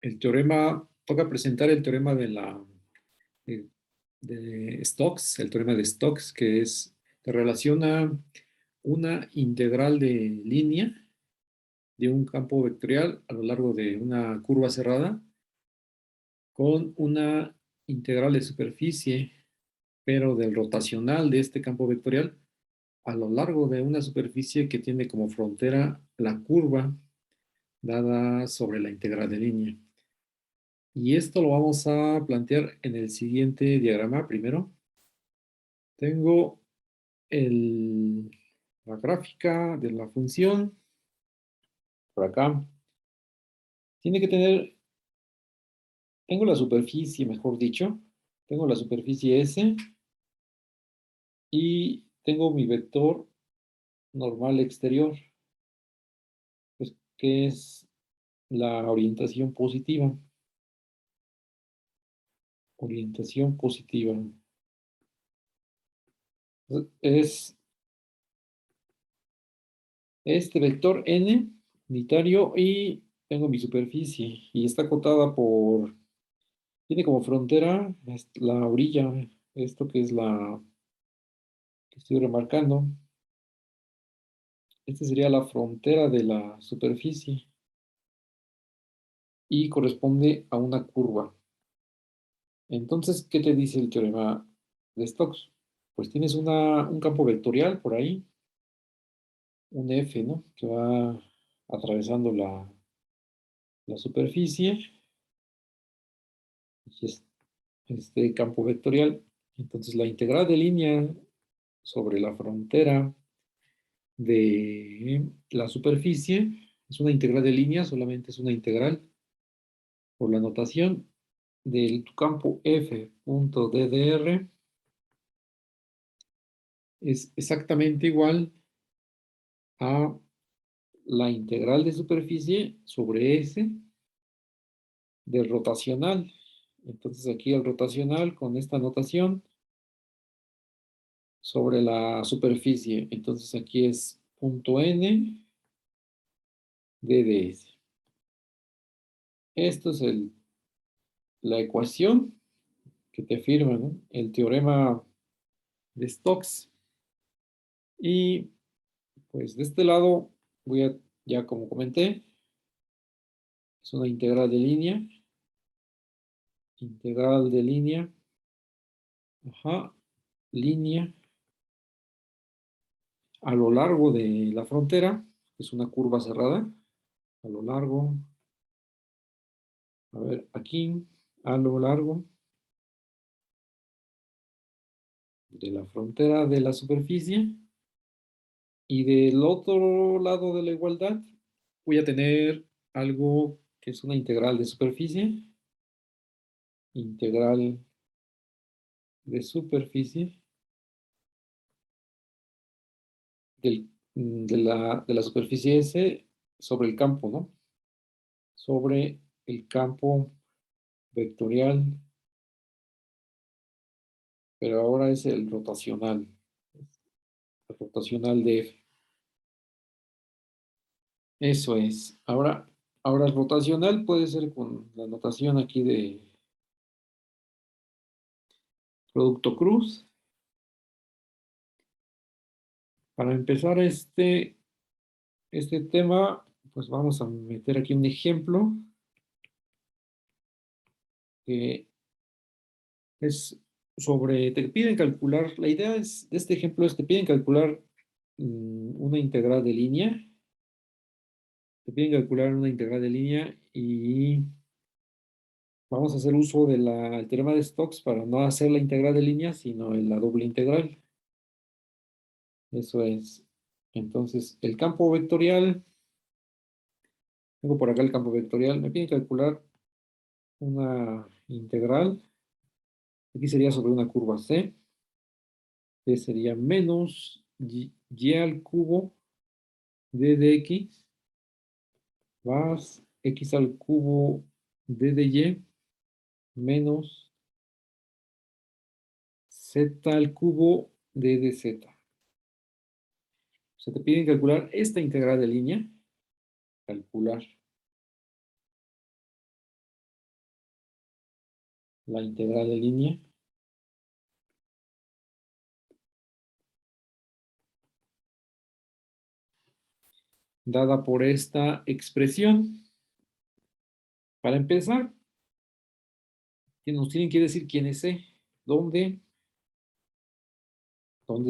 El teorema, toca presentar el teorema de, de Stokes, el teorema de Stokes, que es, que relaciona una integral de línea de un campo vectorial a lo largo de una curva cerrada con una integral de superficie, pero del rotacional de este campo vectorial a lo largo de una superficie que tiene como frontera la curva dada sobre la integral de línea. Y esto lo vamos a plantear en el siguiente diagrama. Primero, tengo la gráfica de la función por acá. Tiene que tener, tengo la superficie, mejor dicho, tengo la superficie S y tengo mi vector normal exterior, pues, que es la orientación positiva. Orientación positiva. Es este vector n unitario y tengo mi superficie y está acotada por, tiene como frontera la orilla, esto que es la que estoy remarcando. Esta sería la frontera de la superficie y corresponde a una curva. Entonces, ¿qué te dice el teorema de Stokes? Pues tienes un campo vectorial por ahí, un F, ¿no? Que va atravesando la superficie y es este campo vectorial. Entonces, la integral de línea sobre la frontera de la superficie es una integral de línea, solamente es una integral por la notación del campo f.ddr es exactamente igual a la integral de superficie sobre S del rotacional. Entonces aquí el rotacional con esta notación sobre la superficie. Entonces aquí es punto n dds. Esto es la ecuación que te afirma, ¿no? El teorema de Stokes. Y pues de este lado voy a, ya como comenté, es una integral de línea, ajá, línea a lo largo de la frontera, es una curva cerrada, a lo largo, a ver, aquí, a lo largo de la frontera de la superficie, y del otro lado de la igualdad voy a tener algo que es una integral de superficie, integral de superficie de la superficie S sobre el campo, ¿no? Sobre el campo vectorial, pero ahora es el rotacional de F. Eso es. Ahora el rotacional puede ser con la notación aquí de producto cruz. Para empezar este tema, pues vamos a meter aquí un ejemplo que es te piden calcular, la idea de este ejemplo es, te piden calcular una integral de línea, te piden calcular una integral de línea y vamos a hacer uso del teorema de Stokes para no hacer la integral de línea, sino en la doble integral. Eso es. Entonces, el campo vectorial, tengo por acá el campo vectorial, me piden calcular una integral. Aquí sería sobre una curva C, que sería menos y al cubo d de x más x al cubo d de y menos z al cubo d de z. O sea, te piden calcular esta integral de línea, calcular. la integral de línea. Dada por esta expresión. Para empezar, nos tienen que decir quién es C, dónde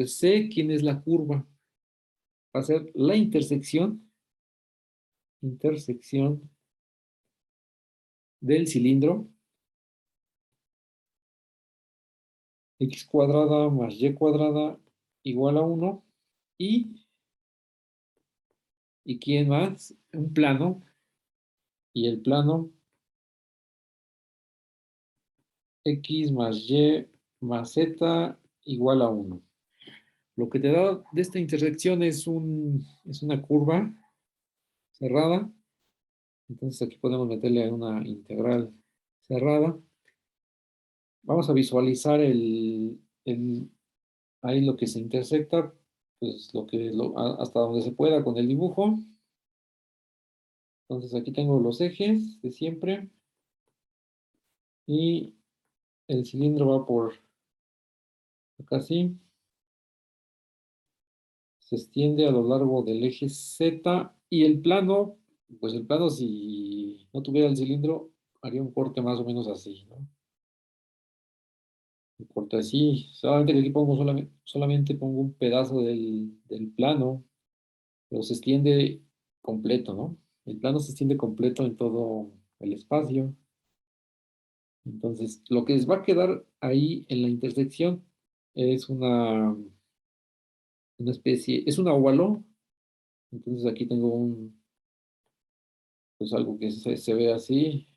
sé quién es la curva. Va a ser la intersección del cilindro, x cuadrada más y cuadrada igual a 1, y quién más, un plano, y el plano x más y más z igual a 1. Lo que te da de esta intersección es una curva cerrada. Entonces aquí podemos meterle una integral cerrada. Vamos a visualizar ahí lo que se intersecta, pues hasta donde se pueda con el dibujo. Entonces aquí tengo los ejes de siempre y el cilindro va por acá así. Se extiende a lo largo del eje Z y el plano, pues el plano si no tuviera el cilindro haría un corte más o menos así, ¿no? Un corte así, solamente que aquí pongo solamente pongo un pedazo del plano, pero se extiende completo, ¿no? El plano se extiende completo en todo el espacio. Entonces, lo que les va a quedar ahí en la intersección es una especie, es un óvalo. Entonces aquí tengo pues algo que se ve así,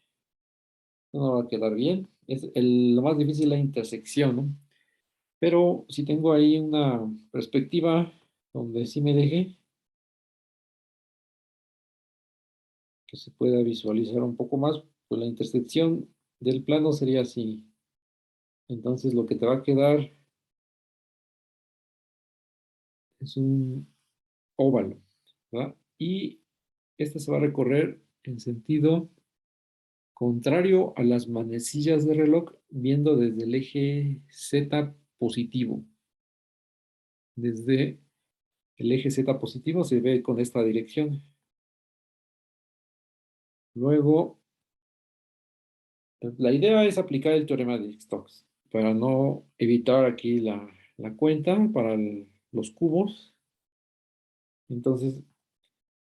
no va a quedar bien. Lo más difícil es la intersección, ¿no? Pero si tengo ahí una perspectiva donde sí me deje, que se pueda visualizar un poco más, pues la intersección del plano sería así. Entonces lo que te va a quedar es un óvalo, ¿verdad? Y este se va a recorrer en sentido contrario a las manecillas de reloj, viendo desde el eje Z positivo. Desde el eje Z positivo se ve con esta dirección. Luego, la idea es aplicar el teorema de Stokes para no evitar aquí la cuenta para los cubos. Entonces,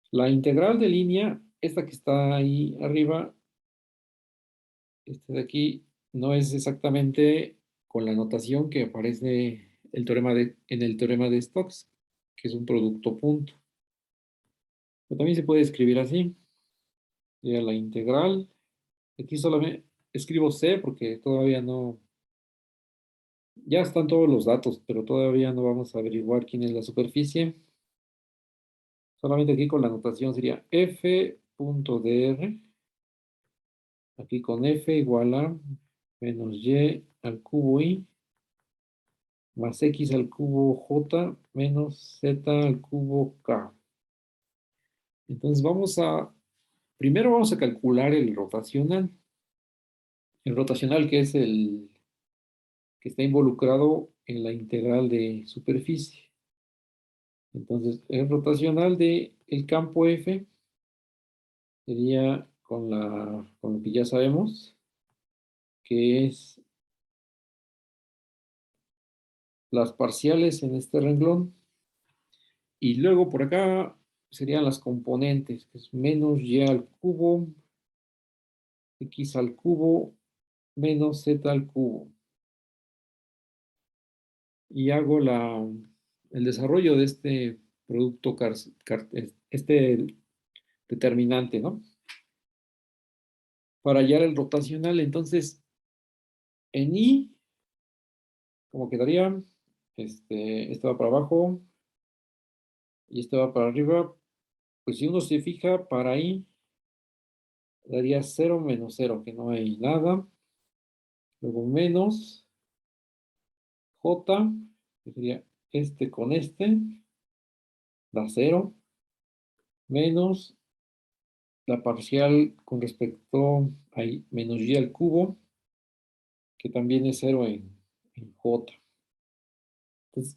la integral de línea, esta que está ahí arriba, este de aquí, no es exactamente con la notación que aparece en el teorema de Stokes, que es un producto punto. Pero también se puede escribir así. Sería la integral. Aquí solamente escribo C porque todavía no. Ya están todos los datos, pero todavía no vamos a averiguar quién es la superficie. Solamente aquí con la notación sería F.dr. Aquí con F igual a menos Y al cubo I más X al cubo J menos Z al cubo K. Entonces primero vamos a calcular el rotacional. El rotacional que es el que está involucrado en la integral de superficie. Entonces, el rotacional del campo F sería con lo que ya sabemos, que es las parciales en este renglón. Y luego por acá serían las componentes, que es menos y al cubo, x al cubo, menos z al cubo. Y hago el desarrollo de este producto, este determinante, ¿no? Para hallar el rotacional, entonces, en I, como quedaría, este va para abajo y este va para arriba. Pues si uno se fija, para I daría 0 menos 0, que no hay nada. Luego menos J, que sería este con este, da 0. Menos la parcial con respecto a menos y al cubo, que también es 0 en J.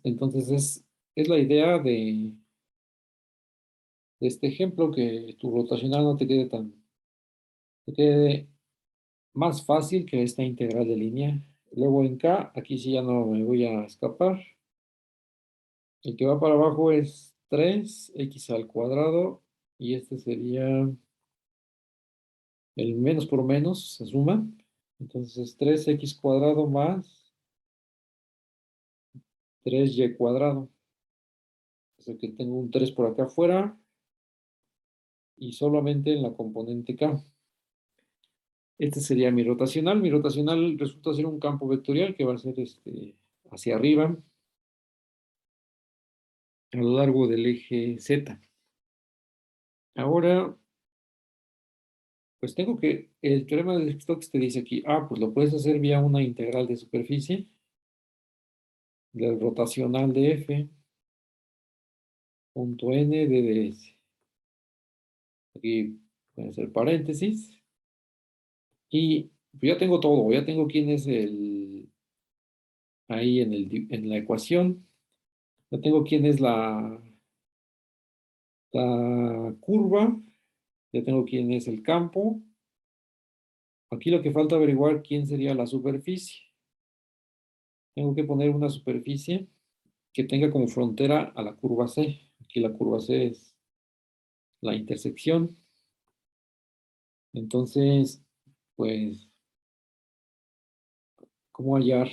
Entonces es la idea de este ejemplo, que tu rotacional no te quede te quede más fácil que esta integral de línea. Luego en K, aquí sí ya no me voy a escapar. El que va para abajo es 3x al cuadrado, y este sería el menos por menos, se suma. Entonces es 3x cuadrado más 3y cuadrado. Así que tengo un 3 por acá afuera y solamente en la componente K. Este sería mi rotacional. Mi rotacional resulta ser un campo vectorial que va a ser hacia arriba a lo largo del eje Z. Ahora, pues tengo que, el teorema de Stokes te dice aquí, pues lo puedes hacer vía una integral de superficie del rotacional de F, punto N de ds. Aquí voy a hacer paréntesis. Y pues ya tengo todo, ya tengo quién es ahí en la ecuación, ya tengo quién es la curva, ya tengo quién es el campo. Aquí lo que falta averiguar quién sería la superficie. Tengo que poner una superficie que tenga como frontera a la curva C. Aquí la curva C es la intersección. Entonces, pues, ¿cómo hallar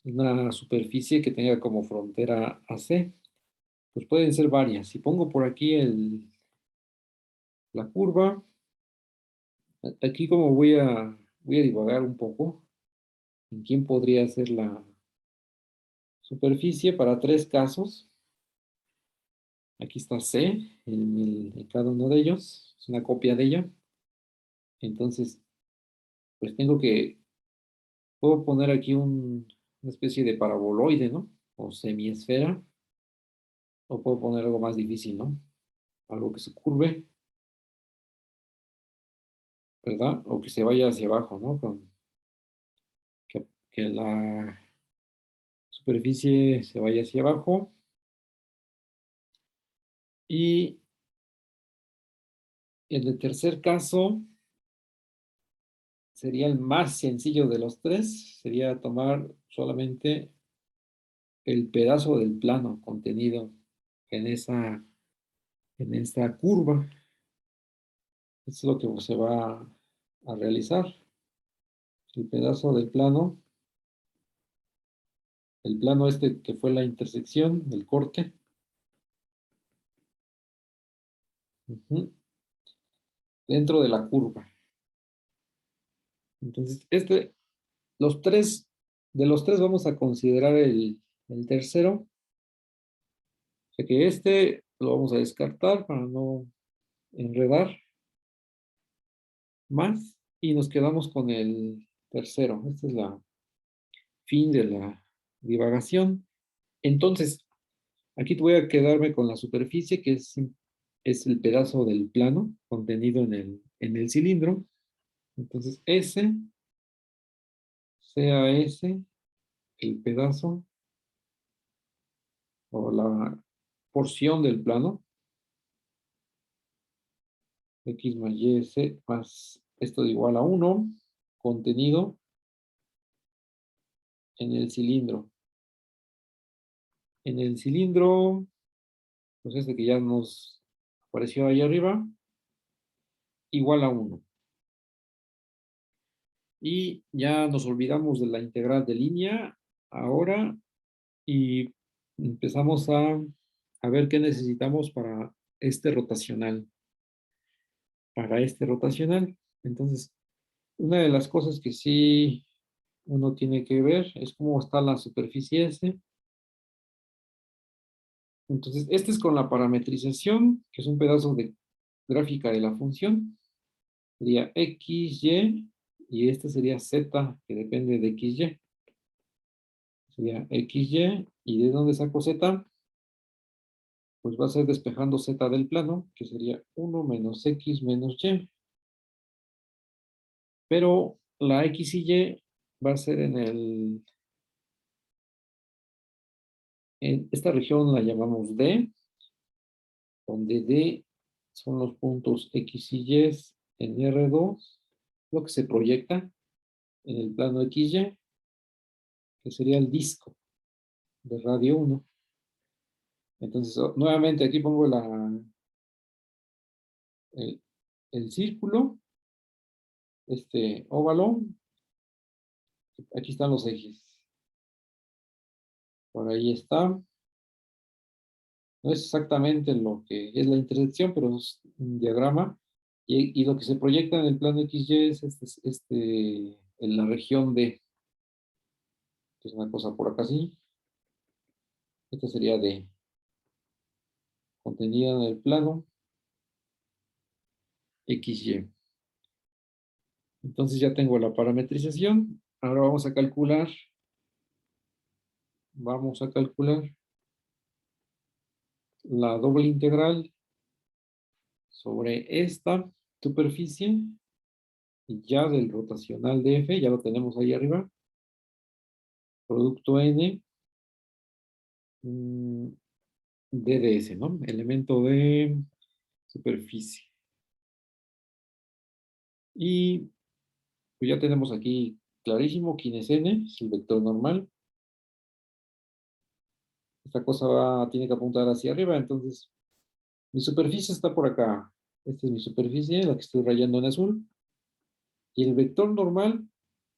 una superficie que tenga como frontera a C? Pues pueden ser varias. Si pongo por aquí la curva, aquí como voy a divagar un poco en quién podría ser la superficie para tres casos. Aquí está C en cada uno de ellos, es una copia de ella. Entonces, pues puedo poner aquí una especie de paraboloide, ¿no? O semiesfera, o puedo poner algo más difícil, ¿no? Algo que se curve, ¿verdad? O que se vaya hacia abajo, ¿no? Que la superficie se vaya hacia abajo. Y en el tercer caso sería el más sencillo de los tres, sería tomar solamente el pedazo del plano contenido en esta curva. Eso es lo que se va a realizar. El pedazo del plano, el plano este que fue la intersección, el corte. Dentro de la curva. Entonces, de los tres vamos a considerar el tercero. O sea que lo vamos a descartar para no enredar más. Y nos quedamos con el tercero. Esta es la fin de la divagación. Entonces, aquí voy a quedarme con la superficie, que es el pedazo del plano contenido en el cilindro. Entonces, sea ese el pedazo o la porción del plano, x más y, z más esto de igual a 1, contenido en el cilindro. En el cilindro, pues este que ya nos apareció ahí arriba, igual a 1. Y ya nos olvidamos de la integral de línea ahora y empezamos a ver qué necesitamos para este rotacional. Para este rotacional. Entonces, una de las cosas que sí uno tiene que ver es cómo está la superficie S. Entonces, este es con la parametrización, que es un pedazo de gráfica de la función. Sería x, y este sería z, que depende de x, y. Sería x, y ¿de dónde saco z? Pues va a ser despejando z del plano, que sería 1 menos x menos y. Pero la x y va a ser en esta región la llamamos D, donde D son los puntos X y Y en R2, lo que se proyecta en el plano XY, que sería el disco de radio 1. Entonces, nuevamente aquí pongo el círculo, este óvalo, aquí están los ejes. Por ahí está. No es exactamente lo que es la intersección, pero es un diagrama. Y lo que se proyecta en el plano XY es en la región D, que es una cosa por acá así. Esta sería D, contenida en el plano XY. Entonces ya tengo la parametrización. Ahora vamos a calcular la doble integral sobre esta superficie y ya del rotacional de F, ya lo tenemos ahí arriba, producto N DDS, ¿no? Elemento de superficie. Y pues ya tenemos aquí clarísimo quién es N, es el vector normal. Esta cosa tiene que apuntar hacia arriba, entonces mi superficie está por acá. Esta es mi superficie, la que estoy rayando en azul. Y el vector normal,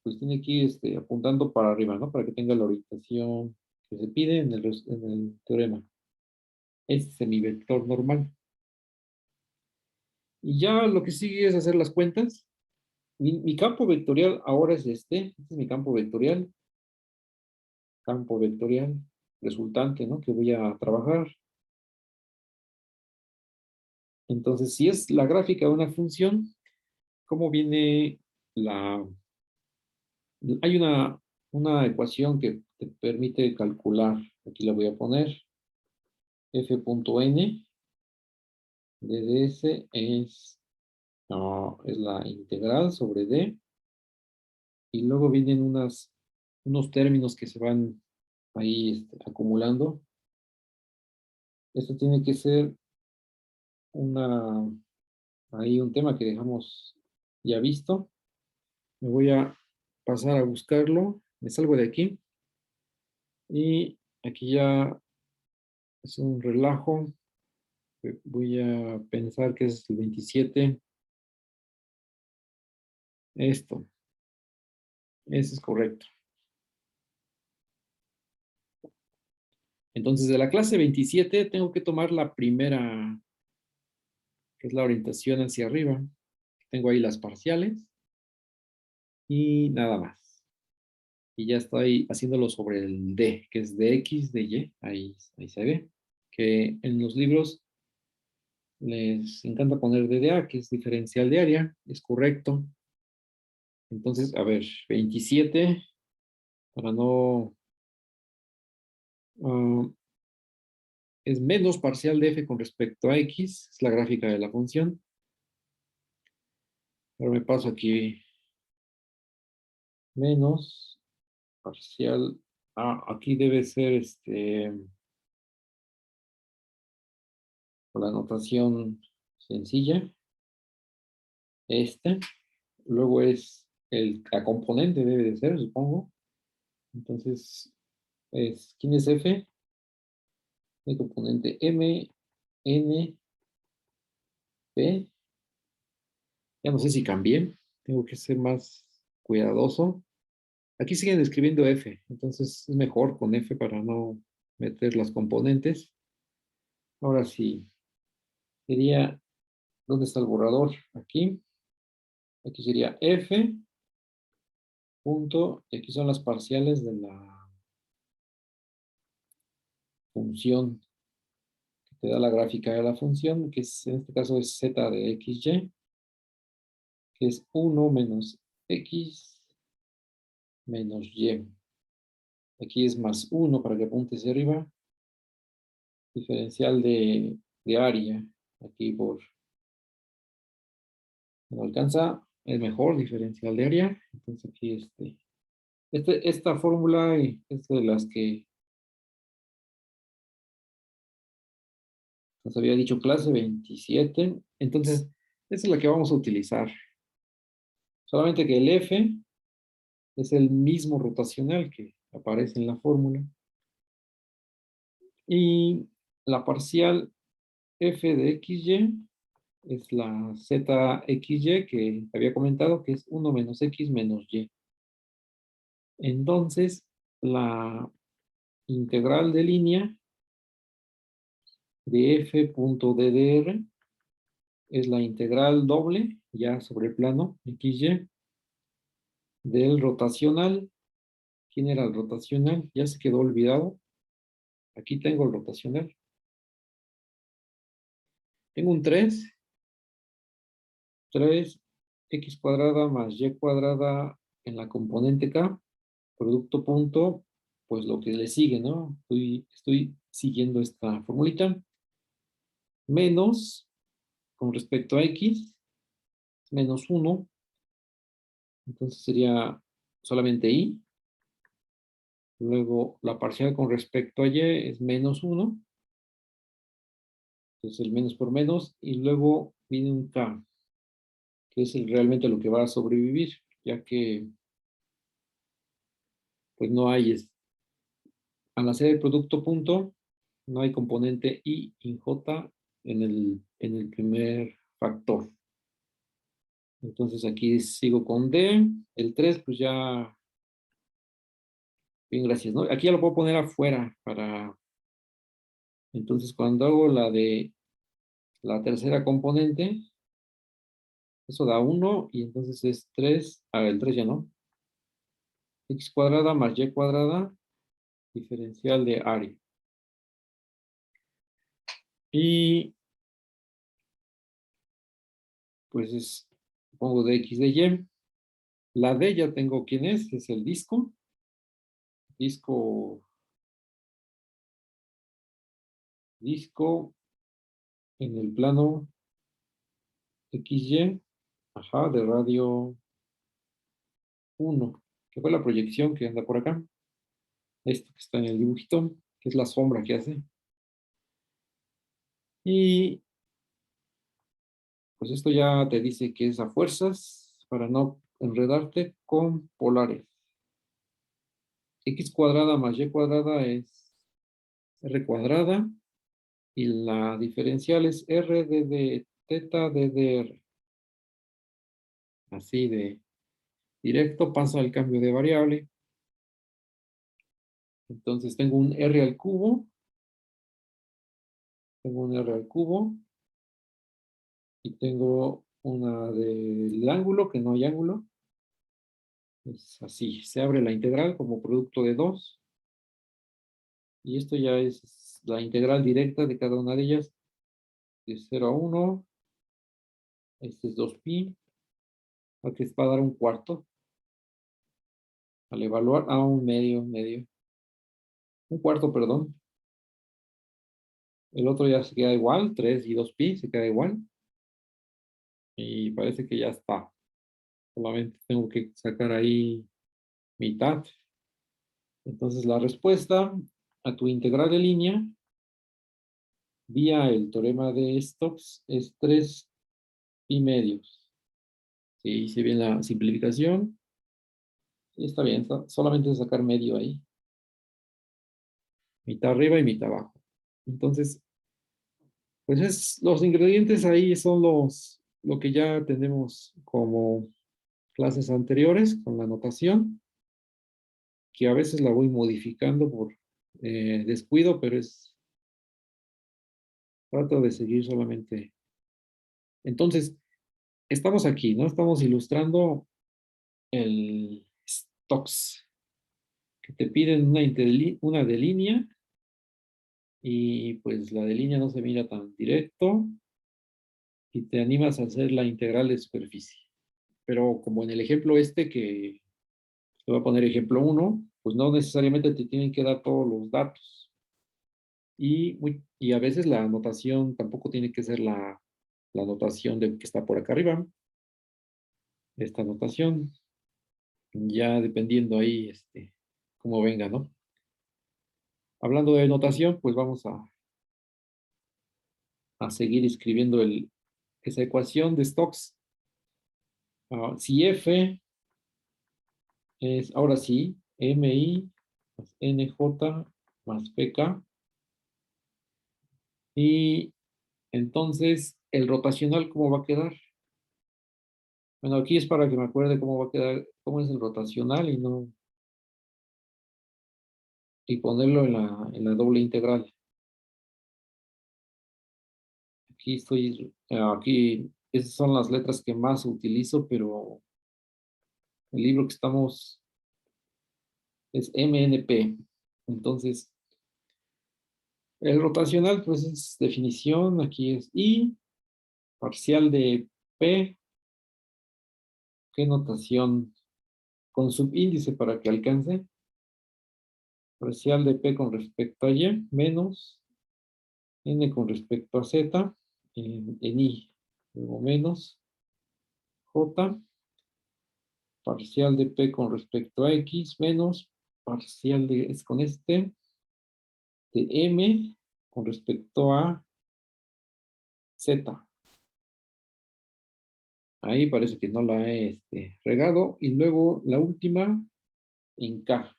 pues tiene que ir apuntando para arriba, ¿no? Para que tenga la orientación que se pide en el teorema. Este es mi vector normal. Y ya lo que sigue es hacer las cuentas. Mi campo vectorial ahora es este es mi campo vectorial resultante, ¿no? Que voy a trabajar. Entonces, si es la gráfica de una función, ¿cómo viene la... Hay una ecuación que te permite calcular, aquí la voy a poner, f.n de ds es la integral sobre d, y luego vienen unos términos que se van ahí acumulando. Esto tiene que ser ahí un tema que dejamos ya visto. Me voy a pasar a buscarlo. Me salgo de aquí. Y aquí ya es un relajo. Voy a pensar que es el 27. Esto. Ese es correcto. Entonces, de la clase 27 tengo que tomar la primera, que es la orientación hacia arriba. Tengo ahí las parciales. Y nada más. Y ya estoy haciéndolo sobre el D, que es dx, dy. Ahí se ve. Que en los libros les encanta poner DDA, que es diferencial de área, es correcto. Entonces, a ver, 27, para no... es menos parcial de f con respecto a x, es la gráfica de la función. Ahora me paso aquí, menos parcial, aquí debe ser con la notación sencilla, luego es la componente debe de ser, supongo. Entonces, ¿quién es f? El componente m, n, p. Ya no sé si cambié, tengo que ser más cuidadoso. Aquí siguen escribiendo f, entonces es mejor con f para no meter las componentes. Ahora sí, sería, ¿dónde está el borrador? Aquí. Aquí sería f punto, y aquí son las parciales de la función que te da la gráfica de la función, que es, en este caso es z de xy, que es 1 menos x menos y. Aquí es más 1 para que apunte hacia arriba. Diferencial de área. Aquí no alcanza el mejor diferencial de área. Entonces aquí Esta fórmula es de las que nos había dicho clase 27. Entonces, esta es la que vamos a utilizar. Solamente que el F es el mismo rotacional que aparece en la fórmula. Y la parcial F de XY es la ZXY que había comentado que es 1 menos X menos Y. Entonces, la integral de línea de f.ddr es la integral doble, ya sobre el plano XY, del rotacional. ¿Quién era el rotacional? Ya se quedó olvidado. Aquí tengo el rotacional. Tengo un 3 x cuadrada más y cuadrada en la componente k, producto punto, pues lo que le sigue, ¿no? Estoy siguiendo esta formulita, menos, con respecto a x, menos 1, entonces sería solamente y, luego la parcial con respecto a y es menos 1, entonces el menos por menos, y luego viene un k, que es realmente lo que va a sobrevivir, ya que pues no hay, al hacer el producto punto, no hay componente i en j en el primer factor. Entonces aquí sigo con D, el 3 pues ya, bien, gracias, ¿no? Aquí ya lo puedo poner afuera entonces cuando hago la de la tercera componente, eso da 1 y entonces es 3, el 3 ya no, x cuadrada más y cuadrada, diferencial de área. Y pues pongo de x de y. La D ya tengo quién es el disco. Disco en el plano XY, ajá, de radio 1, que fue la proyección que anda por acá. Esto que está en el dibujito, que es la sombra que hace. Y pues esto ya te dice que es a fuerzas para no enredarte con polares. X cuadrada más y cuadrada es r cuadrada y la diferencial es r de teta de r. Así de directo pasa el cambio de variable. Entonces tengo un r al cubo, y tengo una del ángulo, que no hay ángulo. Es así, se abre la integral como producto de 2. Y esto ya es la integral directa de cada una de ellas. De 0 a 1. Este es 2pi. Aquí va a dar un cuarto. Al evaluar a un medio. Un cuarto, perdón. El otro ya se queda igual. 3 y 2pi se queda igual. Y parece que ya está. Solamente tengo que sacar ahí mitad. Entonces la respuesta a tu integral de línea vía el teorema de Stokes es 3 pi medios. Si hice bien la simplificación, está bien, solamente sacar medio ahí. Mitad arriba y mitad abajo. Entonces, pues los ingredientes ahí son lo que ya tenemos como clases anteriores con la notación, que a veces la voy modificando por descuido, pero trato de seguir solamente. Entonces, estamos aquí, ¿no? Estamos ilustrando el Stokes, que te piden una de línea, y pues la de línea no se mira tan directo, y te animas a hacer la integral de superficie. Pero como en el ejemplo que te voy a poner ejemplo 1, pues no necesariamente te tienen que dar todos los datos. Y a veces la anotación tampoco tiene que ser la anotación de que está por acá arriba, esta anotación. ya dependiendo ahí, cómo venga, ¿no? Hablando de notación, pues vamos a seguir escribiendo esa ecuación de Stokes. Si F es, ahora sí, MI más NJ más PK. Y entonces, el rotacional, ¿cómo va a quedar? Bueno, aquí es para que me acuerde cómo va a quedar, cómo es el rotacional y no, y ponerlo en la doble integral. Aquí estoy, aquí, esas son las letras que más utilizo, pero el libro que estamos es MNP. Entonces, el rotacional, pues es definición, aquí es I, parcial de P, ¿qué notación? Con subíndice para que alcance, parcial de P con respecto a Y, menos N con respecto a Z, en I, luego menos J, parcial de P con respecto a X, menos parcial de, es con de M con respecto a Z. Ahí parece que no la he regado. Y luego la última en K.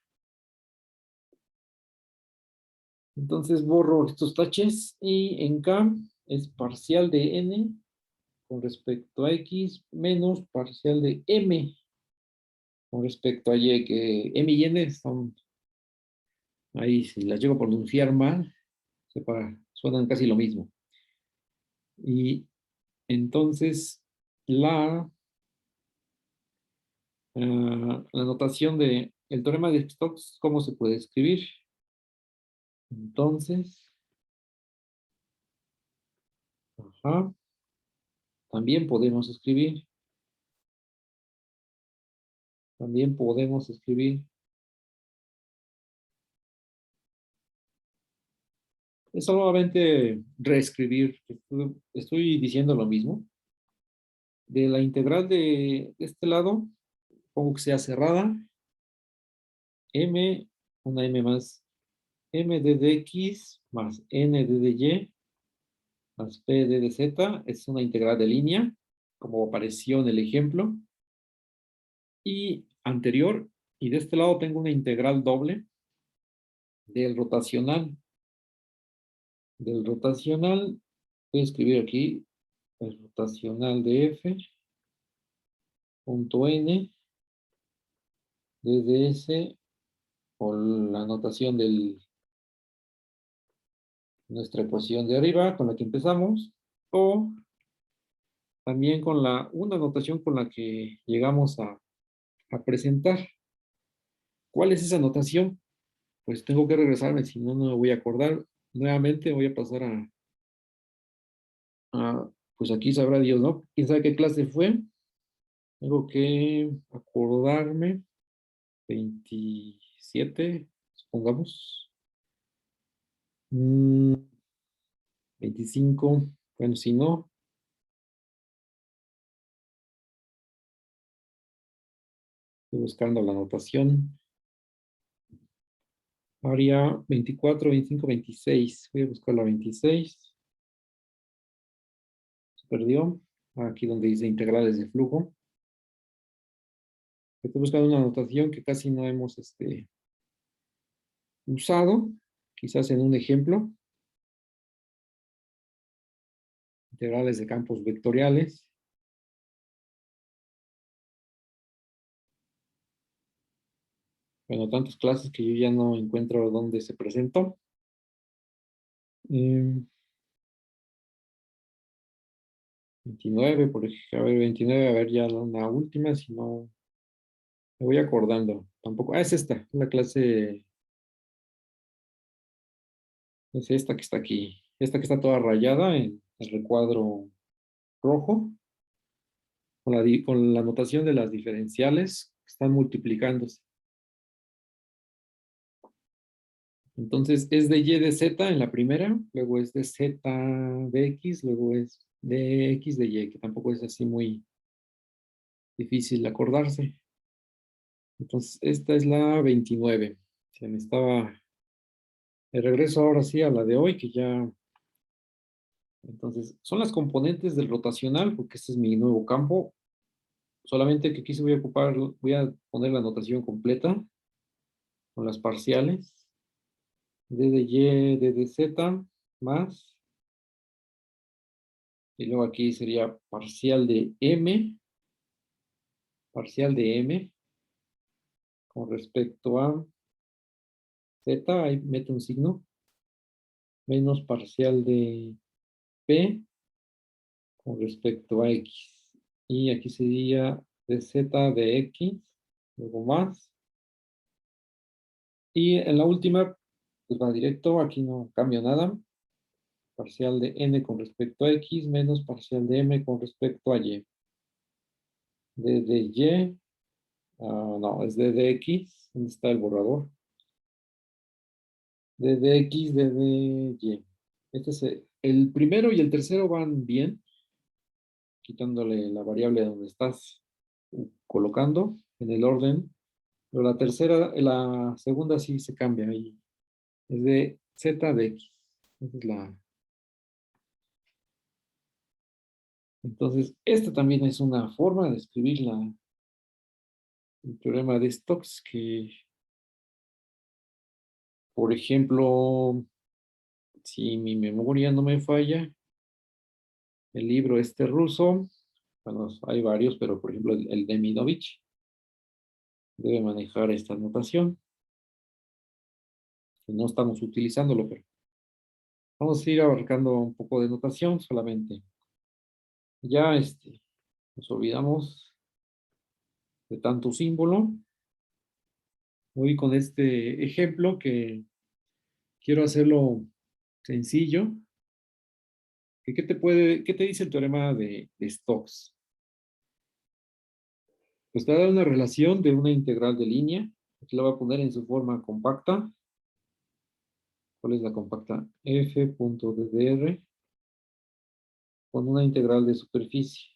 Entonces borro estos taches y en K es parcial de N con respecto a X menos parcial de M con respecto a Y, que M y N son, ahí si las llego a pronunciar mal, suenan casi lo mismo. Y entonces la, la notación de el teorema de Stokes, ¿cómo se puede escribir? Entonces, ajá, también podemos escribir, también podemos escribir. Es solamente reescribir, estoy diciendo lo mismo. De la integral de este lado, pongo que sea cerrada, m, una m más, m d de x más n d de y más p d de z, es una integral de línea, como apareció en el ejemplo. Y anterior, y de este lado tengo una integral doble del rotacional. Del rotacional, voy a escribir aquí el rotacional de f, punto n, desde s, o la notación de nuestra ecuación de arriba, con la que empezamos, o también con una notación con la que llegamos a presentar. ¿Cuál es esa notación? Pues tengo que regresarme, si no, no me voy a acordar. Nuevamente voy a pasar pues aquí sabrá Dios, ¿no? ¿Quién sabe qué clase fue? Tengo que acordarme. 27, supongamos. 25, bueno, si no, estoy buscando la anotación. Área 24, 25, 26. Voy a buscar la 26. Se perdió. Aquí donde dice integrales de flujo. Estoy buscando una anotación que casi no hemos usado. Quizás en un ejemplo. Integrales de campos vectoriales. Bueno, tantas clases que yo ya no encuentro dónde se presentó. 29, por ejemplo, a ver, 29, a ver ya la última, si no, me voy acordando. Tampoco, es esta, la clase, es esta que está aquí, esta que está toda rayada en el recuadro rojo, con la notación de las diferenciales que están multiplicándose. Entonces es de y de z en la primera, luego es de z de x, luego es de x de y, que tampoco es así muy difícil de acordarse. Entonces, esta es la 29. Se me estaba... Me regreso ahora sí a la de hoy, que ya... Entonces, son las componentes del rotacional, porque este es mi nuevo campo. Solamente que aquí se voy a ocupar, voy a poner la notación completa con las parciales. D de Y, D de Z, más. Y luego aquí sería parcial de M, con respecto a Z, ahí mete un signo, menos parcial de P con respecto a X. Y aquí sería de Z de X, luego más. Y en la última, pues va directo, aquí no cambio nada. Parcial de N con respecto a X menos parcial de M con respecto a Y. D de Y, no, es D de X, ¿dónde está el borrador? D de X, D de Y. Este es el primero y el tercero van bien, quitándole la variable donde estás colocando en el orden. Pero la tercera, la segunda sí se cambia ahí. Es de Z de X. Esa es la. Entonces, esta también es una forma de escribir el teorema de Stokes que, por ejemplo, si mi memoria no me falla, el libro este ruso, bueno, hay varios, pero por ejemplo el de Minovich debe manejar esta notación, que no estamos utilizándolo, pero vamos a ir abarcando un poco de notación solamente. Ya nos olvidamos de tanto símbolo. Voy con este ejemplo que quiero hacerlo sencillo. ¿Qué te dice el teorema de Stokes? Pues te da una relación de una integral de línea. Aquí la voy a poner en su forma compacta. ¿Cuál es la compacta? F.ddr con una integral de superficie.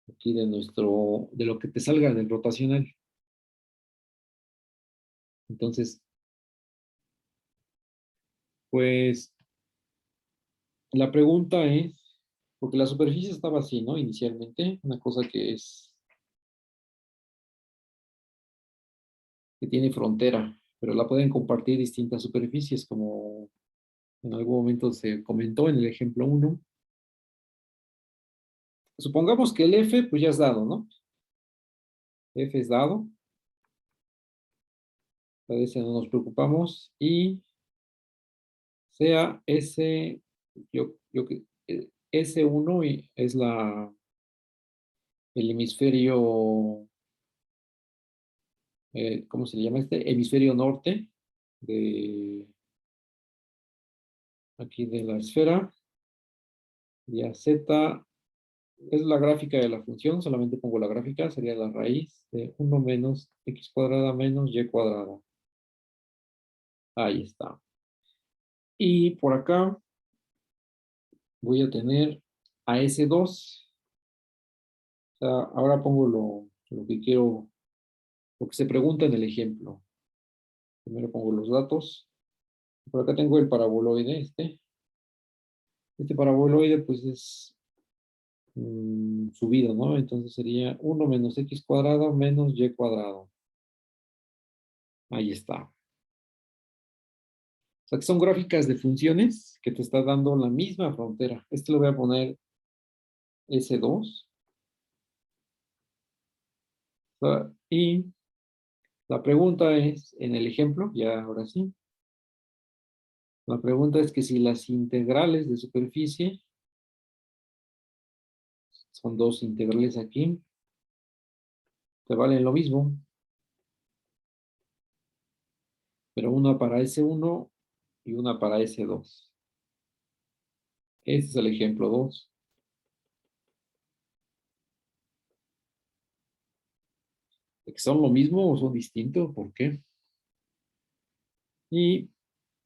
Aquí de lo que te salga del rotacional. Entonces, pues, la pregunta es, porque la superficie estaba así, ¿no? Inicialmente, una cosa que tiene frontera, pero la pueden compartir distintas superficies, como en algún momento se comentó en el ejemplo 1. Supongamos que el F, pues ya es dado, ¿no? F es dado. A ese no nos preocupamos. Y sea S, S1 es el hemisferio, ¿cómo se le llama este? Hemisferio norte de aquí de la esfera. Y a Z es la gráfica de la función, solamente pongo la gráfica, sería la raíz de 1 menos x cuadrada menos y cuadrada. Ahí está. Y por acá voy a tener a S2. O sea, ahora pongo lo que quiero, lo que se pregunta en el ejemplo. Primero pongo los datos. Por acá tengo el paraboloide Este paraboloide pues es subido, ¿no? Entonces sería 1 menos x cuadrado menos y cuadrado. Ahí está. O sea que son gráficas de funciones que te está dando la misma frontera. Este lo voy a poner S2. O sea, y la pregunta es, en el ejemplo, ya ahora sí, la pregunta es que si las integrales de superficie, son dos integrales aquí, te valen lo mismo, pero una para S1 y una para S2. Este es el ejemplo 2. ¿De que son lo mismo o son distintos? ¿Por qué? Y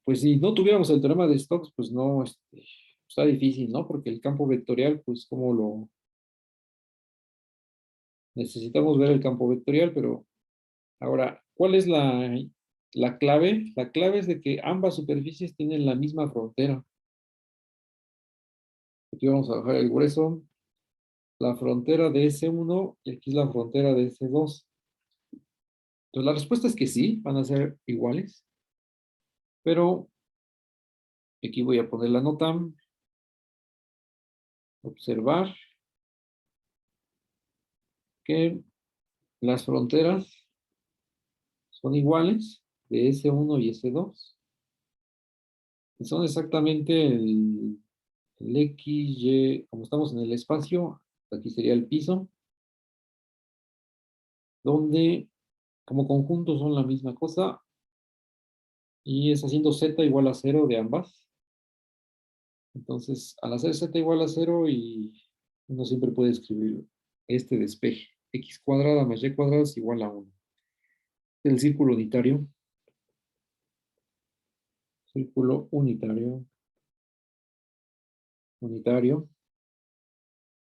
pues si no tuviéramos el teorema de Stokes, pues no, está difícil, ¿no? Porque el campo vectorial, pues, ¿cómo necesitamos ver el campo vectorial, pero ahora, ¿cuál es la clave? La clave es de que ambas superficies tienen la misma frontera. Aquí vamos a bajar el grueso. La frontera de S1 y aquí es la frontera de S2. Entonces la respuesta es que sí, van a ser iguales. Pero aquí voy a poner la nota. Observar que las fronteras son iguales de S1 y S2. Y son exactamente el X, Y, como estamos en el espacio, aquí sería el piso, donde como conjunto son la misma cosa y es haciendo Z igual a 0 de ambas. Entonces, al hacer Z igual a 0 y uno siempre puede escribir este despeje. X cuadrada más Y cuadrada es igual a 1. El círculo unitario,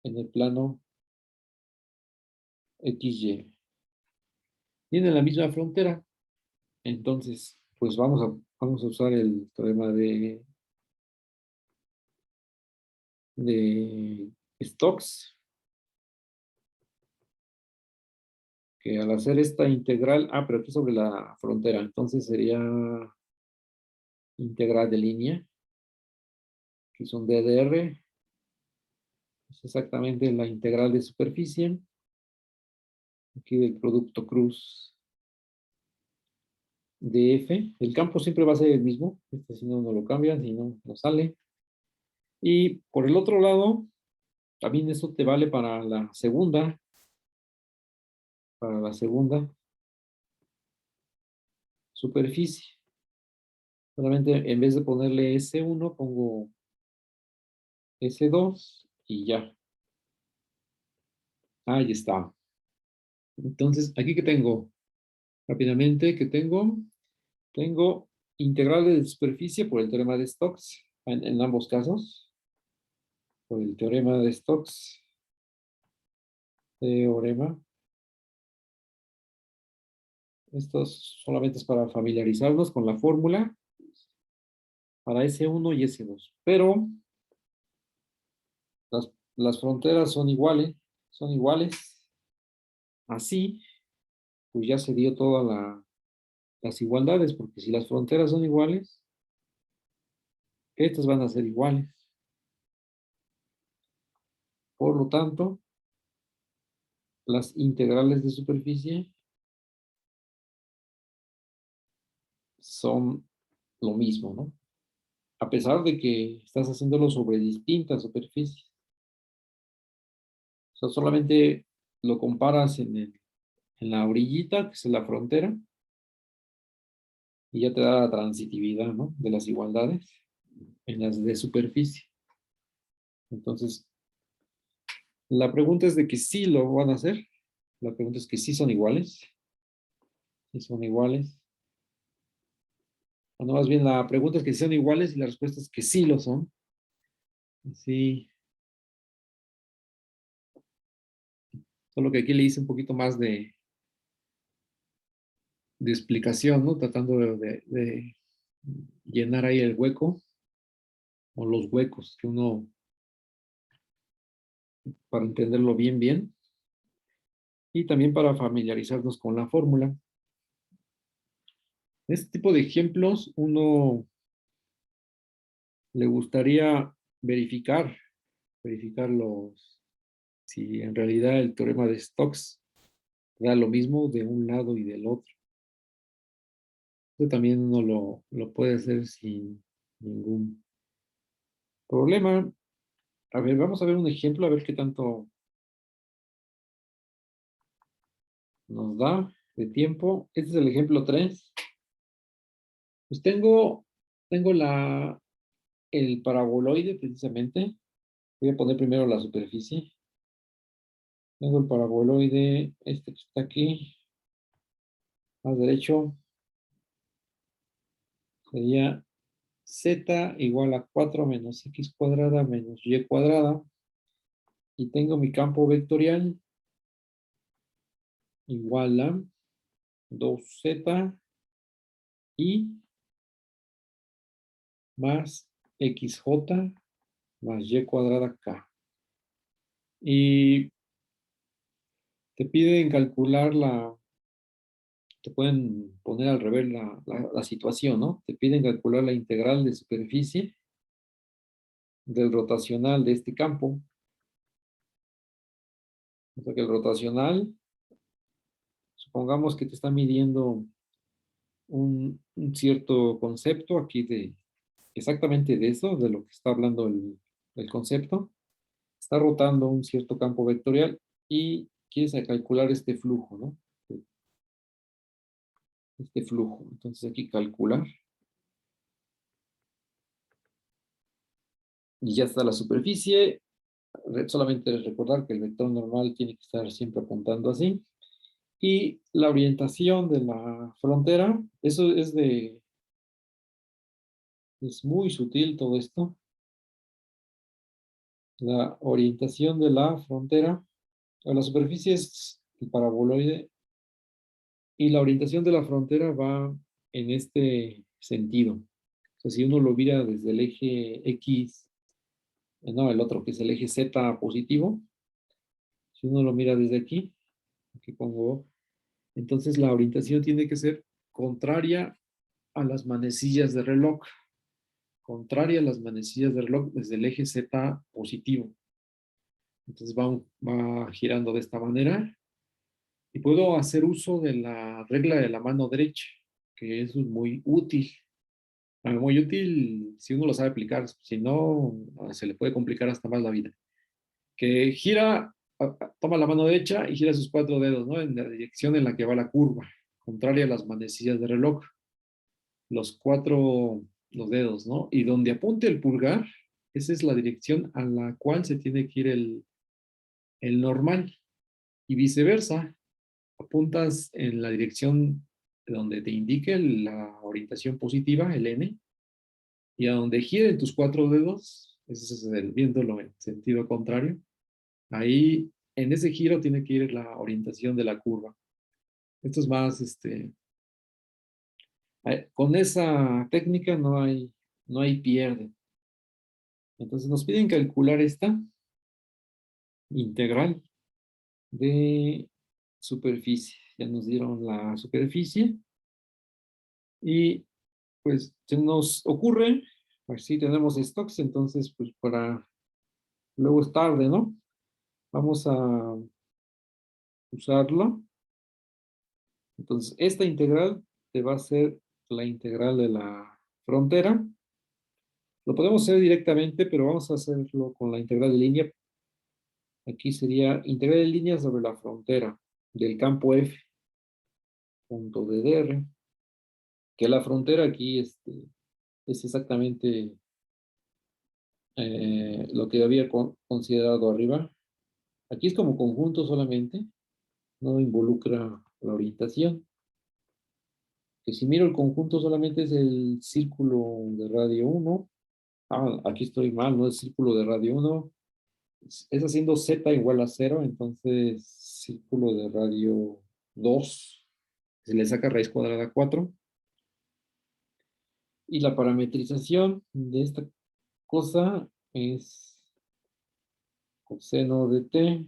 en el plano XY. Tiene la misma frontera. Entonces, pues vamos a usar el teorema de Stokes, que al hacer esta integral, pero aquí sobre la frontera, entonces sería integral de línea, que es un DDR, es exactamente la integral de superficie, aquí del producto cruz DF, el campo siempre va a ser el mismo, si no, no lo cambian, si no, no sale. Y por el otro lado, también eso te vale para la segunda superficie. Solamente en vez de ponerle S1, pongo S2 y ya. Ahí está. Entonces, aquí que tengo, rápidamente, tengo integrales de superficie por el teorema de Stokes, en ambos casos, por el teorema de Stokes, teorema. Esto solamente es para familiarizarnos con la fórmula para S1 y S2. Pero las fronteras son iguales. Así, pues ya se dio todas las igualdades, porque si las fronteras son iguales, estas van a ser iguales. Por lo tanto, las integrales de superficie son lo mismo, ¿no? A pesar de que estás haciéndolo sobre distintas superficies. O sea, solamente lo comparas en la orillita, que es la frontera, y ya te da la transitividad, ¿no? De las igualdades en las de superficie. Entonces, la pregunta es de que sí lo van a hacer. La pregunta es que sí son iguales. Sí son iguales. Bueno, más bien la pregunta es que sí son iguales y la respuesta es que sí lo son. Sí, solo que aquí le hice un poquito más de explicación, ¿no? Tratando de llenar ahí el hueco o los huecos que uno, para entenderlo bien, bien, y también para familiarizarnos con la fórmula. Este tipo de ejemplos uno le gustaría verificar si en realidad el teorema de Stokes da lo mismo de un lado y del otro. Esto también uno lo puede hacer sin ningún problema. A ver, vamos a ver un ejemplo, a ver qué tanto nos da de tiempo. Este es el ejemplo 3. Pues tengo el paraboloide precisamente. Voy a poner primero la superficie. Tengo el paraboloide, este que está aquí, más derecho, sería z igual a 4 menos x cuadrada menos y cuadrada. Y tengo mi campo vectorial igual a 2z y más xj más y cuadrada k. Y te piden calcular te pueden poner al revés la situación, ¿no? Te piden calcular la integral de superficie del rotacional de este campo. O sea que el rotacional, supongamos que te está midiendo un cierto concepto aquí de exactamente de eso, de lo que está hablando el concepto. Está rotando un cierto campo vectorial y quieres calcular este flujo, ¿no? Este flujo. Entonces aquí calcular. Y ya está la superficie. Solamente recordar que el vector normal tiene que estar siempre apuntando así. Y la orientación de la frontera, eso es muy sutil todo esto. La orientación de la frontera, a la superficie es el paraboloide y la orientación de la frontera va en este sentido. O sea, si uno lo mira desde el eje X, no, el otro que es el eje Z positivo, si uno lo mira desde aquí pongo, entonces la orientación tiene que ser contraria a las manecillas de reloj, contraria a las manecillas de reloj desde el eje Z positivo. Entonces va girando de esta manera y puedo hacer uso de la regla de la mano derecha, que eso es muy útil. Muy útil si uno lo sabe aplicar, si no, se le puede complicar hasta más la vida. Que gira, toma la mano derecha y gira sus cuatro dedos, ¿no? En la dirección en la que va la curva, contraria a las manecillas de reloj. Los dedos, ¿no? Y donde apunte el pulgar, esa es la dirección a la cual se tiene que ir el normal. Y viceversa, apuntas en la dirección donde te indique la orientación positiva, el N, y a donde giren tus cuatro dedos, ese es viéndolo en sentido contrario, ahí en ese giro tiene que ir la orientación de la curva. Esto es más, con esa técnica no hay pierde. Entonces nos piden calcular esta integral de superficie. Ya nos dieron la superficie y pues se nos ocurre, pues sí tenemos stocks, entonces pues para luego es tarde, ¿no? Vamos a usarlo. Entonces esta integral te va a ser la integral de la frontera. Lo podemos hacer directamente, pero vamos a hacerlo con la integral de línea. Aquí sería integral de línea sobre la frontera del campo F, punto de DR, que la frontera aquí es exactamente lo que había considerado arriba. Aquí es como conjunto solamente, no involucra la orientación. Que si miro el conjunto solamente es el círculo de radio 1. Ah, aquí estoy mal, no es círculo de radio 1. Es haciendo z igual a 0, entonces círculo de radio 2. Se le saca raíz cuadrada 4. Y la parametrización de esta cosa es coseno de t,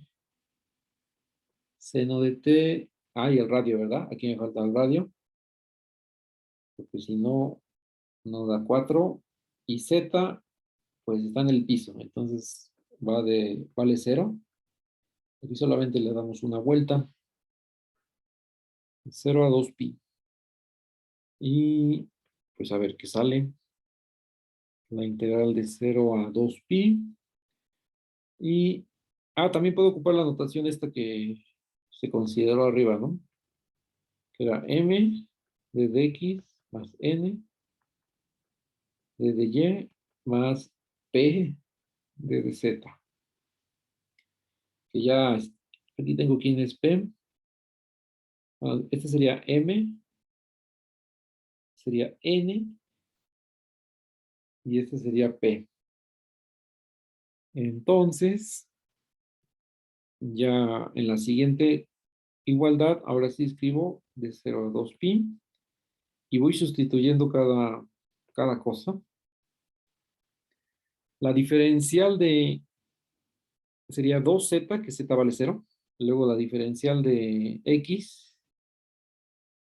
seno de t, y el radio, ¿verdad? Aquí me falta el radio, porque si no, no da 4. Y z, pues está en el piso, entonces vale 0. Aquí solamente le damos una vuelta, 0 a 2pi. Y pues a ver qué sale. La integral de 0 a 2pi. Y, también puedo ocupar la notación esta que se consideró arriba, ¿no? Que era m de dx más n de dy más p de dz. Que ya, aquí tengo quién es p. Este sería m, sería n, y este sería p. Entonces, ya en la siguiente igualdad, ahora sí escribo de 0 a 2pi y voy sustituyendo cada cosa. La diferencial sería 2z, que z vale 0. Luego la diferencial de x,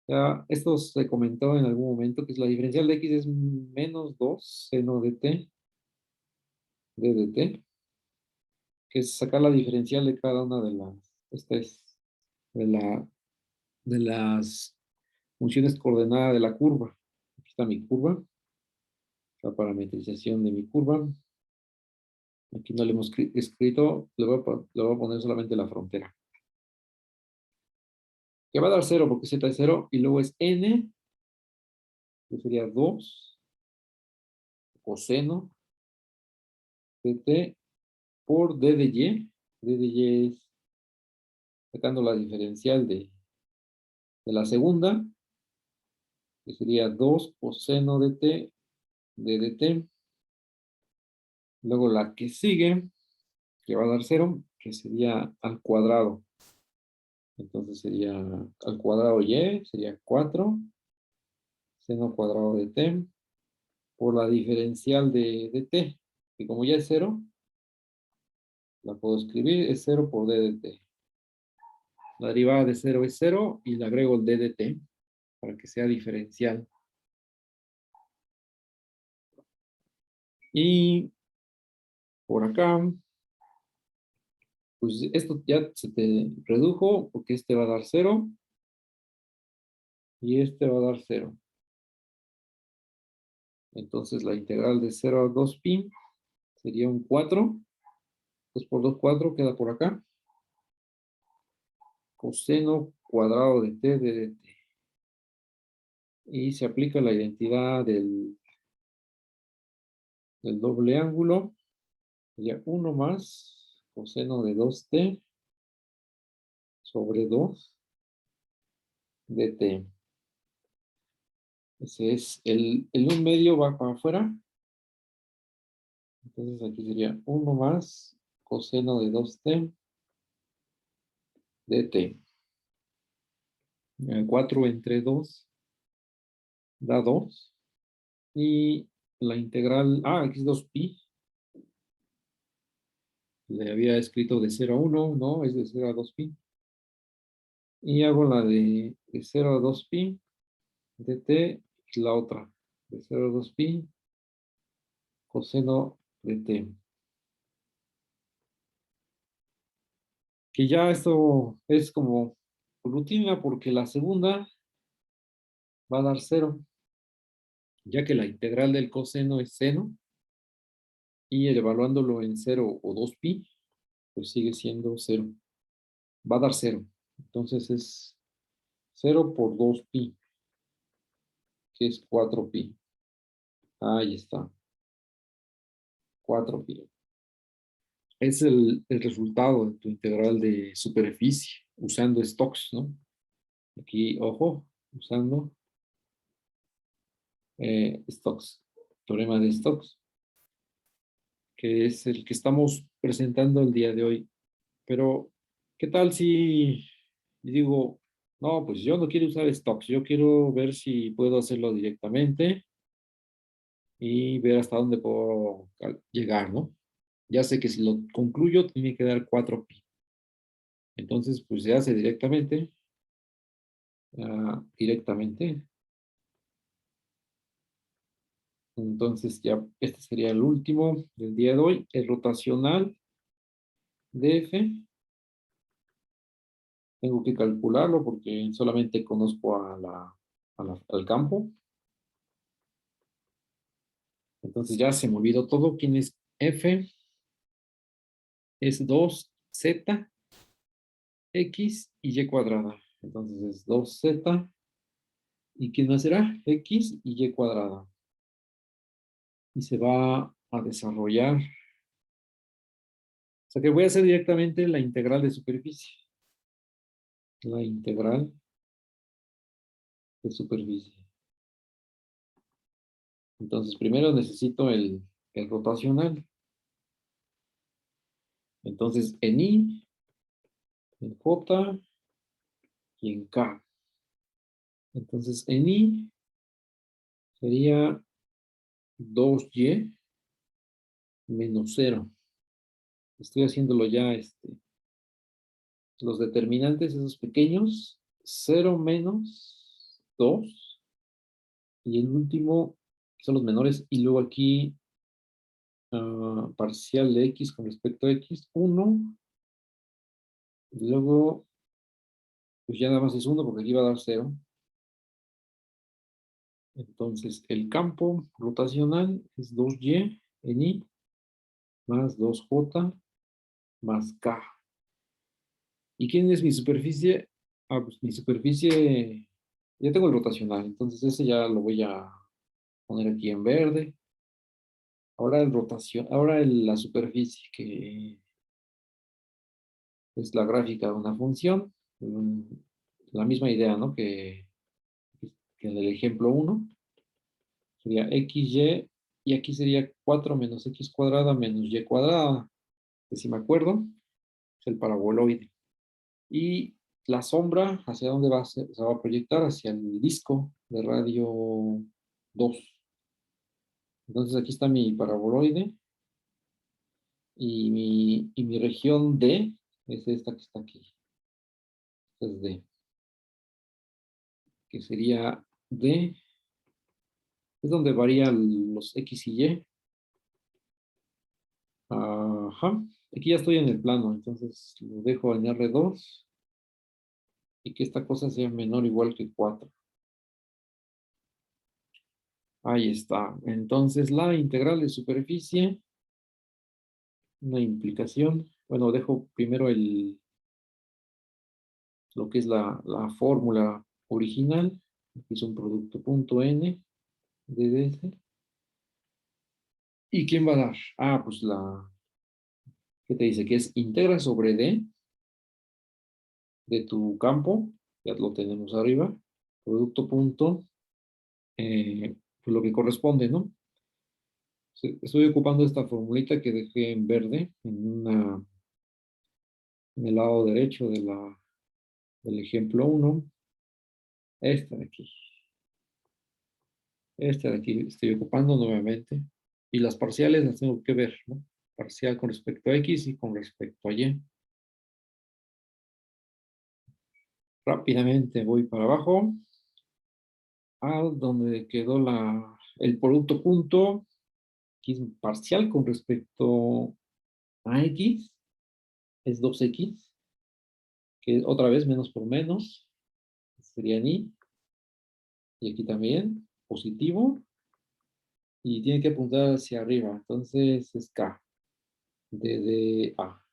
ya esto se comentó en algún momento, que es la diferencial de x es menos 2 seno de t, d de t, que es sacar la diferencial de cada una de esta es de de las funciones coordenadas de la curva. Aquí está mi curva, la parametrización de mi curva. Aquí no le hemos escrito, le voy a poner solamente la frontera. Que va a dar 0 porque z es 0, y luego es n, que sería 2 coseno de t por d de y. D de y es sacando la diferencial de la segunda, que sería 2 coseno de t, d de t. Luego la que sigue, que va a dar 0, que sería al cuadrado. Entonces sería al cuadrado y, sería 4 seno cuadrado de t por la diferencial de t, que como ya es 0, la puedo escribir, es 0 por d de t. La derivada de 0 es 0 y le agrego el d de t para que sea diferencial. Y por acá, pues esto ya se te redujo porque este va a dar 0 y este va a dar 0. Entonces la integral de 0 a 2pi sería un 4. 2 por 2, 4, queda por acá. Coseno cuadrado de t de dt. Y se aplica la identidad del doble ángulo. Sería 1 más coseno de 2t sobre 2 dt. Ese es el 1 medio va para afuera. Entonces aquí sería 1 más coseno de 2t dt. 4 entre 2 da 2. Y la integral, aquí es 2pi. Le había escrito de 0 a 1, no, es de 0 a 2pi. Y hago la de 0 a 2pi dt y la otra. De 0 a 2pi coseno de t. Que ya esto es como rutina porque la segunda va a dar 0, ya que la integral del coseno es seno y evaluándolo en 0 o 2pi, pues sigue siendo 0. Va a dar 0. Entonces es 0 por 2pi, que es 4pi. Ahí está, 4pi. Es el resultado de tu integral de superficie usando Stokes, ¿no? Aquí, ojo, usando Stokes, teorema de Stokes, que es el que estamos presentando el día de hoy. Pero, ¿qué tal si digo, no, pues yo no quiero usar Stokes, yo quiero ver si puedo hacerlo directamente y ver hasta dónde puedo llegar, ¿no? Ya sé que si lo concluyo tiene que dar 4pi. Entonces, pues se hace directamente. Directamente. Entonces ya este sería el último del día de hoy, el rotacional de F. Tengo que calcularlo porque solamente conozco al campo. Entonces ya se me olvidó todo. ¿Quién es F? Es 2z, x y y cuadrada. Entonces es 2z. ¿Y quién más será? X y y cuadrada. Y se va a desarrollar. O sea que voy a hacer directamente la integral de superficie. La integral de superficie. Entonces, primero necesito el rotacional. Entonces, en I, en J, y en K. Entonces, en I sería 2y menos 0. Estoy haciéndolo ya, los determinantes, esos pequeños, 0 menos 2, y el último, que son los menores, y luego aquí, parcial de x con respecto a x, 1, y luego, pues ya nada más es 1, porque aquí va a dar 0. Entonces, el campo rotacional es 2y en I más 2j más k. ¿Y quién es mi superficie? Pues mi superficie, ya tengo el rotacional, entonces ese ya lo voy a poner aquí en verde. Ahora la superficie, que es la gráfica de una función. La misma idea, ¿no? Que en el ejemplo 1. Sería xy, y aquí sería 4 menos x cuadrada menos y cuadrada, que si me acuerdo, es el paraboloide. Y la sombra, ¿hacia dónde va a ser? Se va a proyectar hacia el disco de radio 2. Entonces aquí está mi paraboloide, y mi región D es esta que está aquí. Esta es D, que sería D, es donde varían los X y Y. Ajá. Aquí ya estoy en el plano, entonces lo dejo en R2 y que esta cosa sea menor o igual que 4. Ahí está. Entonces la integral de superficie, una implicación. Bueno, dejo primero lo que es la fórmula original. Aquí es un producto punto n de ds. ¿Y quién va a dar? Pues ¿qué te dice? Que es integra sobre d de tu campo. Ya lo tenemos arriba. Producto punto, pues lo que corresponde, ¿no? Estoy ocupando esta formulita que dejé en verde en el lado derecho del ejemplo 1. Esta de aquí. Esta de aquí estoy ocupando nuevamente. Y las parciales las tengo que ver, ¿no? Parcial con respecto a x y con respecto a y. Rápidamente voy para abajo a donde quedó el producto punto, que es parcial con respecto a x, es 2x, que otra vez menos por menos, sería ni, y aquí también, positivo, y tiene que apuntar hacia arriba, entonces es k, de a.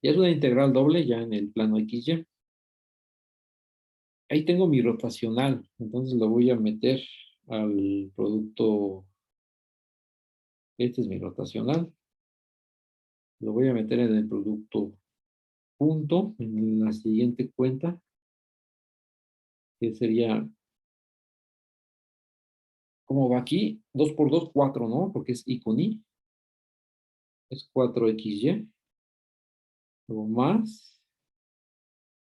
Ya es una integral doble ya en el plano XY. Ahí tengo mi rotacional, entonces lo voy a meter al producto. Este es mi rotacional. Lo voy a meter en el producto punto, en la siguiente cuenta, que sería, ¿cómo va aquí? 2 por 2, 4, ¿no? Porque es I con I. Es 4xy. Luego más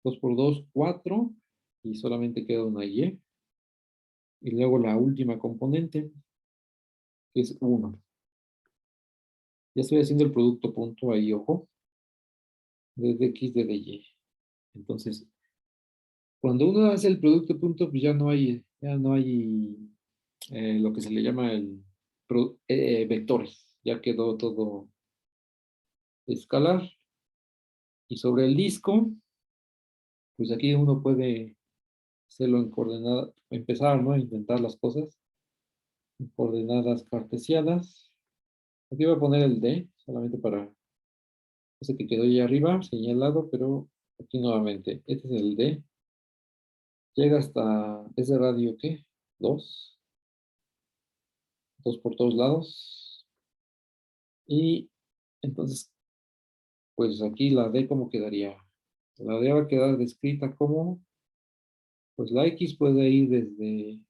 2 por 2, 4. Y solamente queda una y. Y luego la última componente, que es 1. Ya estoy haciendo el producto punto ahí, ojo. Desde x, desde y. Entonces, cuando uno hace el producto punto, pues ya no hay lo que se le llama vectores. Ya quedó todo escalar. Y sobre el disco, pues aquí uno puede hacerlo en coordenadas, empezar, ¿no? A intentar las cosas en coordenadas cartesianas. Aquí voy a poner el D, solamente para ese que quedó ahí arriba, señalado, pero aquí nuevamente. Este es el D. Llega hasta ese radio, ¿qué? 2. 2 por todos lados. Y entonces, pues aquí la D, ¿cómo quedaría? La D va a quedar descrita como, pues la X puede ir desde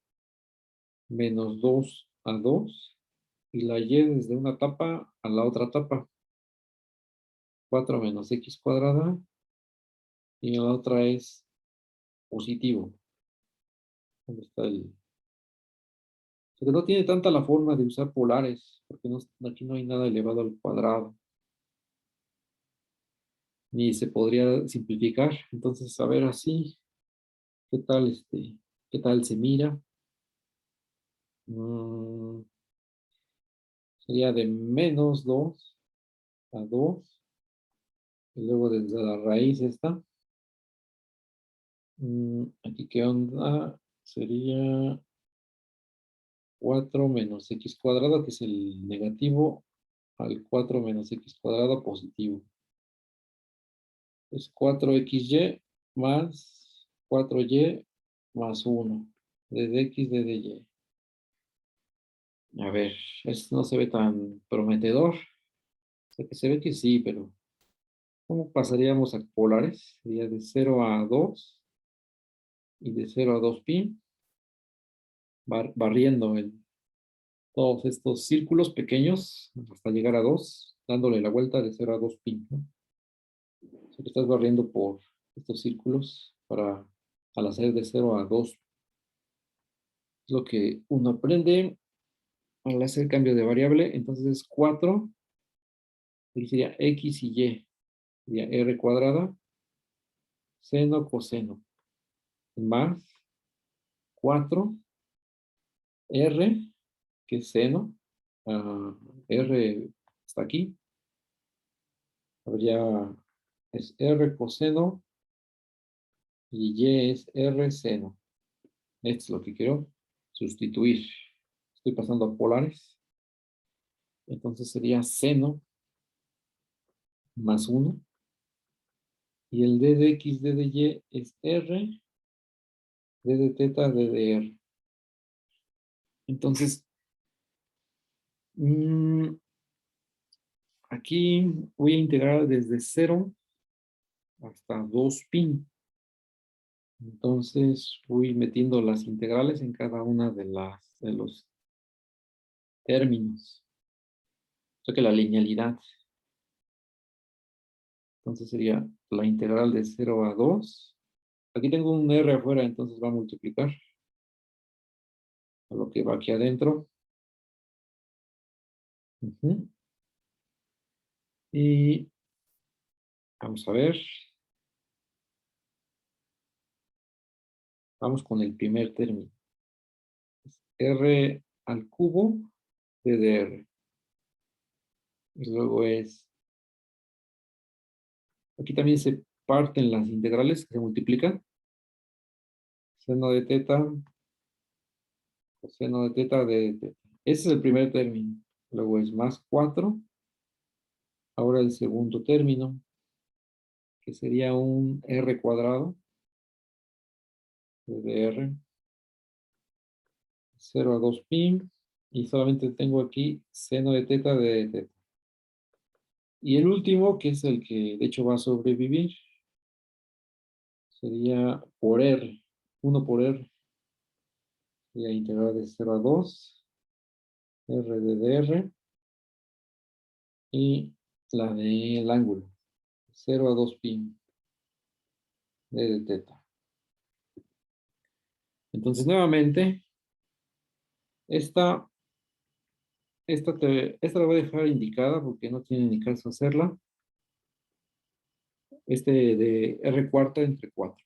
menos 2 a 2 y la Y desde una tapa a la otra tapa. 4 menos X cuadrada y la otra es positivo. ¿Dónde está el...? Porque no tiene tanta la forma de usar polares, porque aquí no hay nada elevado al cuadrado. Ni se podría simplificar. Entonces, a ver así, ¿qué tal qué tal se mira? Mm, sería de -2 a 2. Y luego desde la raíz esta. Aquí, ¿qué onda? Sería 4 menos x cuadrado, que es el negativo, al 4 menos x cuadrado positivo. Es 4xy más 4y más 1. Desde x, desde y. A ver, esto no se ve tan prometedor. O sea que se ve que sí, pero ¿cómo pasaríamos a polares? Sería de 0 a 2 y de 0 a 2pi, barriendo en todos estos círculos pequeños hasta llegar a 2, dándole la vuelta de 0 a 2pi, ¿no? O sea que estás barriendo por estos círculos para, al hacer de 0 a 2. Es lo que uno aprende al hacer cambio de variable. Entonces es 4, aquí sería x y y, sería r cuadrada, seno, coseno, más 4 r, que es seno, r está aquí, habría, es r coseno y y es r seno. Esto es lo que quiero sustituir. Estoy pasando a polares. Entonces sería seno más 1. Y el d de x, d de y es r, d de teta, d de r. Entonces, aquí voy a integrar desde 0 hasta 2pi. Entonces voy metiendo las integrales en cada una de los términos. O sea que la linealidad. Entonces sería la integral de 0 a 2. Aquí tengo un r afuera, entonces va a multiplicar a lo que va aquí adentro. Y vamos a ver. Vamos con el primer término. R al cubo d de r. Y luego es, aquí también se parten las integrales que se multiplican. Seno de teta, coseno de teta, de teta. Ese es el primer término. Luego es más 4. Ahora el segundo término, que sería un r cuadrado de r, 0 a 2pi. Y solamente tengo aquí seno de teta de teta. Y el último, que es el que de hecho va a sobrevivir, sería por r, 1 por r. Sería integral de 0 a 2, r de dr, y la del ángulo, 0 a 2pi de teta. Entonces, nuevamente, esta, esta la voy a dejar indicada porque no tiene ni caso hacerla. De r cuarta entre 4.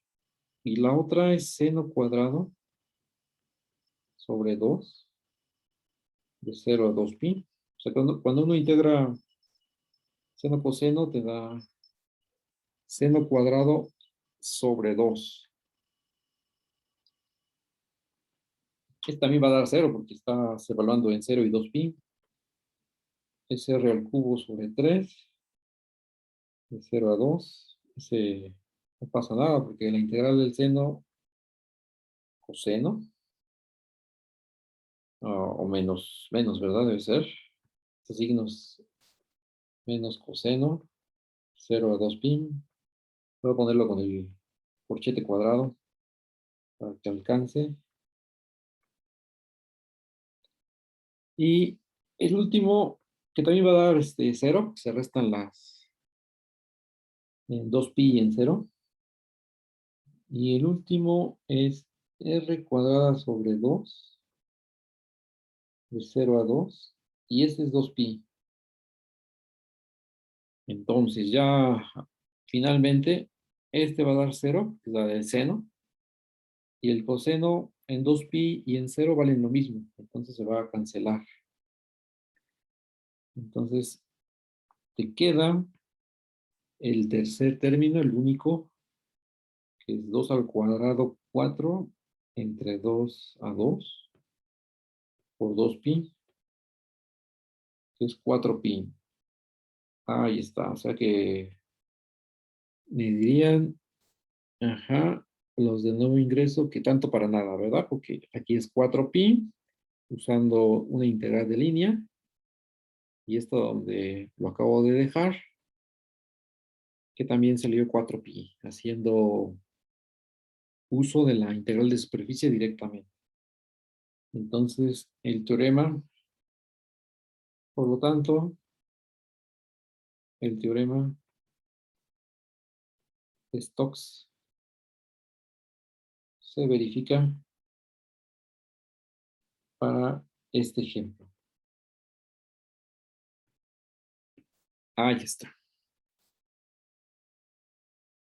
Y la otra es seno cuadrado sobre 2 de 0 a 2pi. O sea, cuando uno integra seno coseno, te da seno cuadrado sobre 2. Este también va a dar 0 porque está evaluando en 0 y 2pi. Es r al cubo sobre 3, de 0 a 2. Ese no pasa nada porque la integral del seno coseno, o menos, ¿verdad? Debe ser. Estos signos menos coseno, 0 a 2pi. Voy a ponerlo con el corchete cuadrado para que alcance. Y el último, que también va a dar 0, se restan las en 2pi en 0. Y el último es r cuadrada sobre 2, de 0 a 2, y este es 2pi. Entonces ya finalmente este va a dar 0, que es la del seno, y el coseno en 2pi y en 0 valen lo mismo, entonces se va a cancelar. Entonces te queda el tercer término, el único, que es 2 al cuadrado 4 entre 2 a 2 por 2pi, que es 4pi. Ahí está, o sea que me dirían, ajá, los de nuevo ingreso, que tanto para nada, ¿verdad? Porque aquí es 4pi, usando una integral de línea, y esto donde lo acabo de dejar, que también salió 4pi, haciendo uso de la integral de superficie directamente. Entonces, el teorema, por lo tanto, el teorema de Stokes se verifica para este ejemplo. Ahí está.